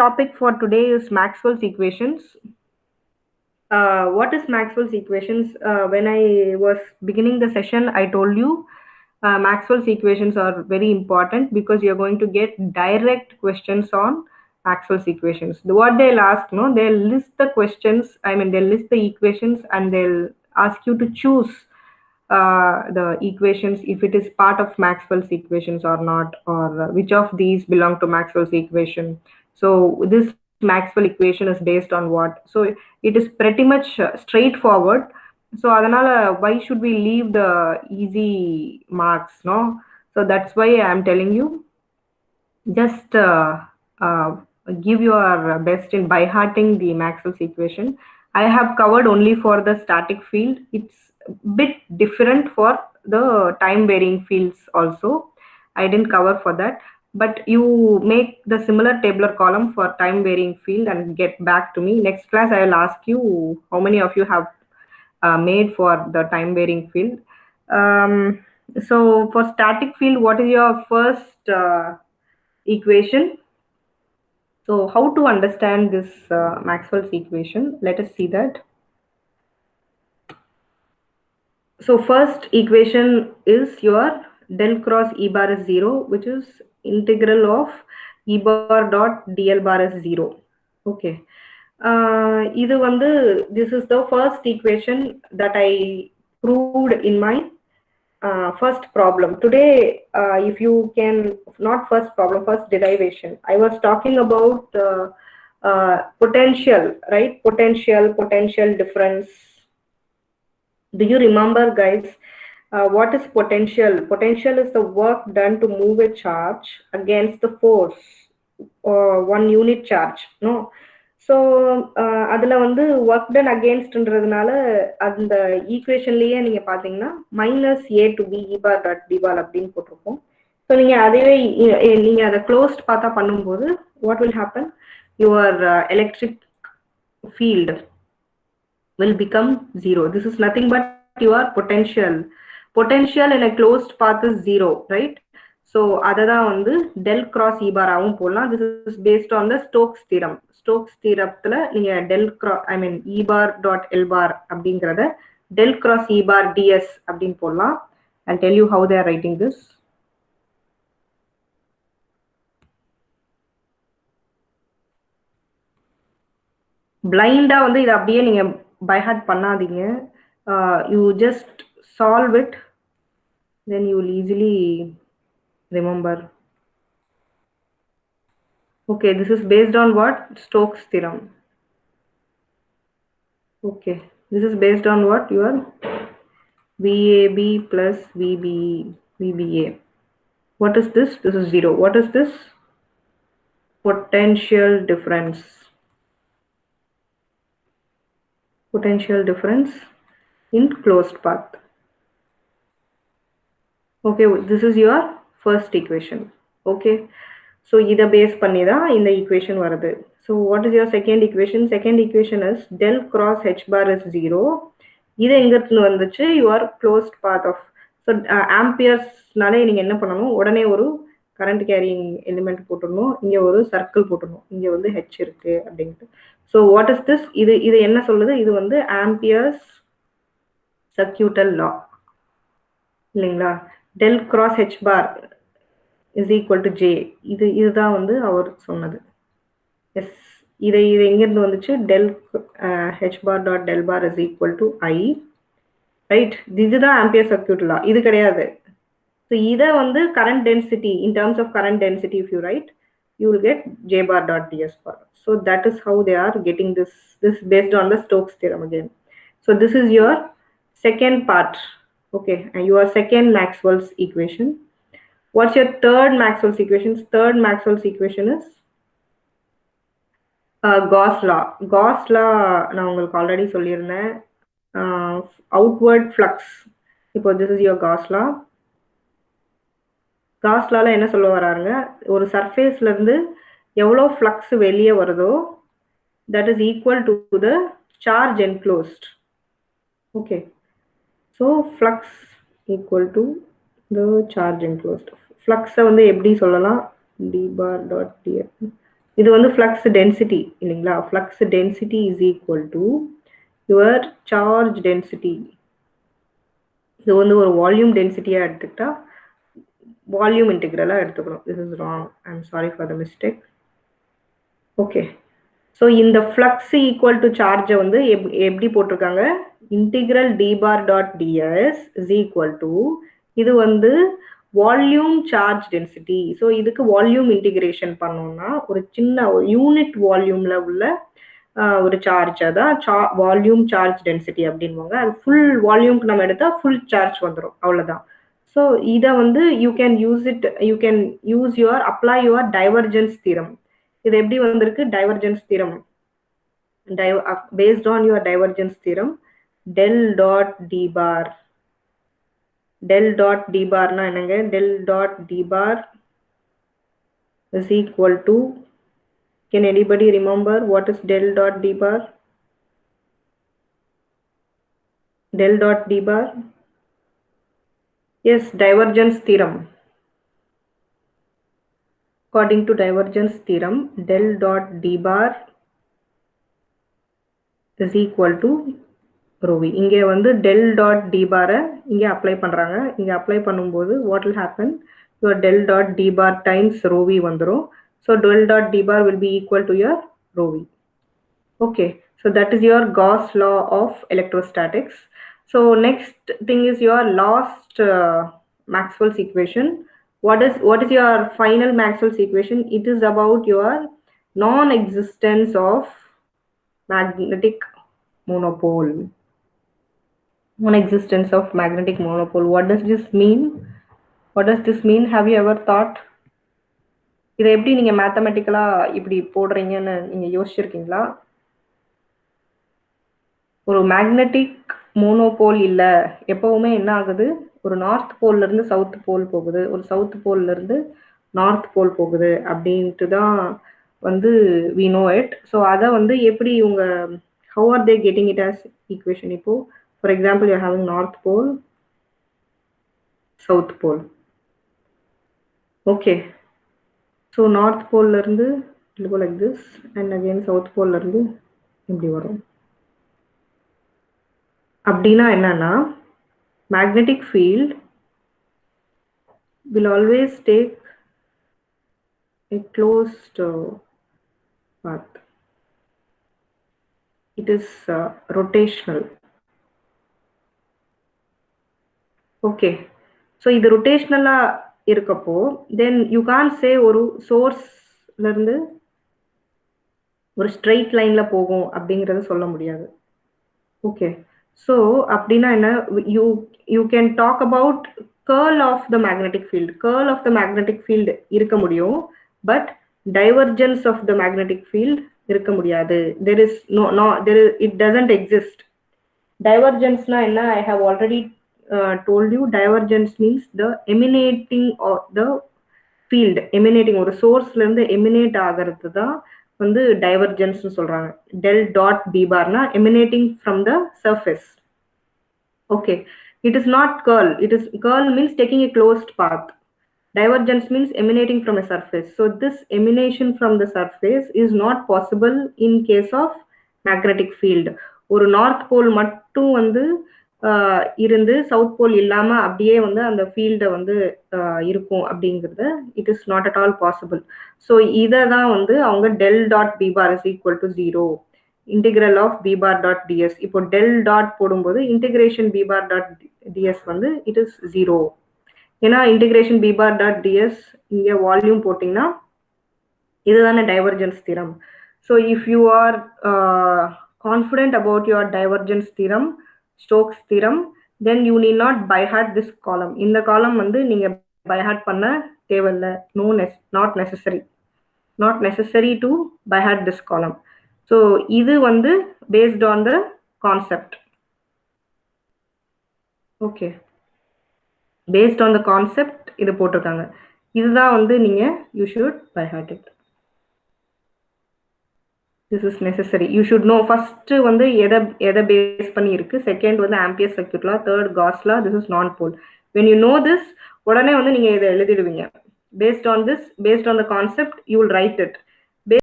topic for today is Maxwell's equations. What is Maxwell's equations? When I was beginning the session, I told you Maxwell's equations are very important because you're going to get direct questions on Maxwell's equations. What they'll ask, no, they'll list the questions. I mean, they'll list the equations and they'll ask you to choose the equations if it is part of Maxwell's equations or not, or which of these belong to Maxwell's equation. So this Maxwell equation is based on what? So it is pretty much straightforward. So adanala, why should we leave the easy marks? No, so that's why I'm telling you, just uh, give your best in by hearting the Maxwell's equation. I have covered only for the static field. It's a bit different for the time varying fields also. I didn't cover for that, but you make the similar tabular column for time varying field and get back to me. Next class, I will ask you how many of you have made for the time varying field. So for static field, what is your first equation? So how to understand this Maxwell's equation? Let us see that. So first equation is your del cross E bar is 0, which is integral of E bar dot dl bar is 0. Okay. This is the first equation that I proved in my first problem. Today, if you can, not first problem, first derivation. I was talking about potential, right? Potential difference. Do you remember, guys? What is potential? Potential is the work done to move a charge against the force or 1 unit charge. No. So அதில் work done அகேன்ஸ்ட்ன்றதுனால அந்த ஈக்குவேஷன்லேயே நீங்கள் பார்த்தீங்கன்னா -a to b e bar dot d bar அப்படின்னு போட்டிருப்போம். So நீங்கள் அதுவே நீங்கள் அதை க்ளோஸ்ட் பார்த்தா பண்ணும்போது what will happen, your electric field will become 0. This is nothing but your potential. Potential in a closed path is 0, right? So adha del cross E bar avum podalam. This is based on the Stokes theorem. Stokes theoremthila neenga del cross, I mean E bar dot L bar அப்படிங்கறத del cross E bar ds அப்படினு போடலாம். I'll tell you how they are writing this. Blind இத அப்படியே நீங்க by heart பண்ணாதீங்க. You just solve it, then you will easily remember. Okay, this is based on what? Stokes theorem. Okay, this is based on what? Your VAB plus VBA. What is this? This is 0. What is this? Potential difference. Potential difference in closed path. Okay, this is your first equation. Okay, so either base panni da in the equation varudhu. So what is your second equation? Second equation is del cross h bar is 0. இது எங்க இருந்து வந்துச்சு? Your closed path of, so amperes நாலே நீங்க என்ன பண்ணணும், உடனே ஒரு கரண்ட் கேரியிங் எலிமெண்ட் போட்டுடணும், இங்க ஒரு சர்க்கிள் போட்டுடணும், இங்க h இருக்கு அப்படின்ட்டு. So what is this? இது என்ன சொல்லுது? இது ஆம்பியர்ஸ் சர்க்யூட்டல் லா இல்லைங்களா? del cross h bar is equal to j. இதுதான் அவர் சொன்னது. எஸ், இது எங்கிருந்து வந்துச்சு? del h bar dot del bar is equal to I, right? இதுதான் ஆம்பியர் சர்க்யூட் லா, இது கிடையாது. ஸோ இதை current density, in terms of current density, if you write, you will get j bar dot ds bar. So that is how they are getting this based on the Stokes theorem again. So this is your second part. Okay, and your second Maxwell's equation. What's your third Maxwell's equation? Third Maxwell's equation is Gauss law. Gauss law நான் உங்களுக்கு already சொல்லியிருந்தேன். Outward flux. இப்போ this is your Gauss law. Gauss lawல என்ன சொல்ல வராங்க, ஒரு சர்ஃபேஸ்ல இருந்து எவ்வளவு ஃப்ளக்ஸ் வெளியே வருதோ that is equal to the charge enclosed. Okay, so flux equal to the charge enclosed. Flux எப்படி சொல்லலாம்? d bar dot df. இது வந்து flux density இல்லைங்களா? flux density is equal to your charge density. இது வந்து ஒரு வால்யூம் டென்சிட்டியா எடுத்துக்கிட்டா volume இன்டெக்ரலா எடுத்துக்கணும். this is wrong. I'm sorry for the mistake. okay, so இந்த flux equal to charge வந்து எப்படி போட்டிருக்காங்க? integral d bar dot ds is equal to இது வந்து வால்யூம் சார்ஜ் டென்சிட்டி. ஸோ இதுக்கு வால்யூம் இன்டிகிரேஷன் பண்ணோம்னா ஒரு சின்ன யூனிட் வால்யூம்ல உள்ள ஒரு சார்ஜ் தான் வால்யூம் சார்ஜ் டென்சிட்டி அப்படின்வாங்க. அது ஃபுல் வால்யூம்க்கு நம்ம எடுத்தா ஃபுல் சார்ஜ் வந்துடும், அவ்வளோதான். ஸோ இதை வந்து you can use your apply your divergence theorem. இது எப்படி வந்திருக்கு? Divergence theorem based on your divergence theorem, del dot d bar na enanga? Del dot d bar is equal to, can anybody remember what is del dot d bar? Del dot d bar, yes, divergence theorem. According to divergence theorem, del dot d bar is equal to rho v. இங்கே வந்து del dot d bar இங்கே apply பண்றாங்க. இங்கே apply பண்ணும்போது what will happen? Your del dot d bar times rho v வந்துரும். So del dot d bar will be equal to your rho v. Okay, so that is your Gauss law of electrostatics. So next thing is your last Maxwell's equation. What is your final Maxwell's equation? It is about your non-existence of magnetic monopole. Non-existence of magnetic monopole. What does this mean? Have you ever thought? இதை எப்படி நீங்க மேத்தமெட்டிக்கலா இப்படி போடுறீங்கன்னு நீங்க யோசிச்சிருக்கீங்களா? ஒரு magnetic monopole இல்ல, எப்பவுமே என்ன ஆகுது? ஒரு நார்த் போல்ல இருந்து சவுத் போல் போகுது, ஒரு சவுத் போல்ல இருந்து நார்த் போல் போகுது அப்படின்ட்டு தான் வந்து we know it. ஸோ அதை வந்து எப்படி உங்க how are they getting it as equation? இப்போ for example you are having north pole, south pole. okay, so north pole la irundhu it will go like this, and again south pole la irundhu இப்படி வரும். அப்படின்னா என்னன்னா magnetic field will always take a closed path. It is rotational. okay, so இது rotationalா இருக்கப்போ then you can't say ஒரு sourceல இருந்து ஒரு straight lineல போகும் அப்படிங்கறத சொல்ல முடியாது. okay, so அப்படின்னா என்ன? you can talk about curl of the magnetic field. curl of the magnetic field இருக்க முடியும், but divergence of the magnetic field இருக்க முடியாது. there is it doesn't exist. divergence na enna? I have already told you. divergence means the emanating of the field. emanating ஒரு sourceல இருந்து emanate ஆகிறது தான் வந்து divergence னு சொல்றாங்க. del dot d bar na emanating from the surface. okay, it is not curl. Curl means taking a closed path. Divergence means emanating from a surface. So this emanation from the surface is not possible in case of magnetic field. ஒரு north pole மட்டும் வந்து இருந்து south pole இல்லாம அப்படியே வந்து அந்த ஃபீல்டை வந்து இருக்கும் அப்படிங்கிறது it is not at all possible. So இதை தான் வந்து அவங்க del dot B bar is equal to 0 integral of B bar dot dS. இப்போ டெல் டாட் போடும்போது integration B bar dot dS வந்து இட் இஸ் 0. ஏன்னா integration B bar dot dS இங்கே volume போட்டிங்கன்னா இதுதானே divergence theorem. So if you are confident about your divergence theorem, Stokes theorem, then you need not by heart this column. இந்த column வந்து நீங்க by heart பண்ண தேவையில்ல. not necessary to by heart this column. So இது வந்து based on the concept. okay, based on the concept இது போட்டிருக்காங்க. இதுதான் வந்து நீங்க you should by heart it. this is necessary. You should know first வந்து எதை பேஸ் பண்ணி இருக்கு, செகண்ட் வந்து ampere circuit law, third cos law, this is non pole. when you know this உடனே வந்து நீங்க இதை எழுதிடுவீங்க. based on the concept you will write it.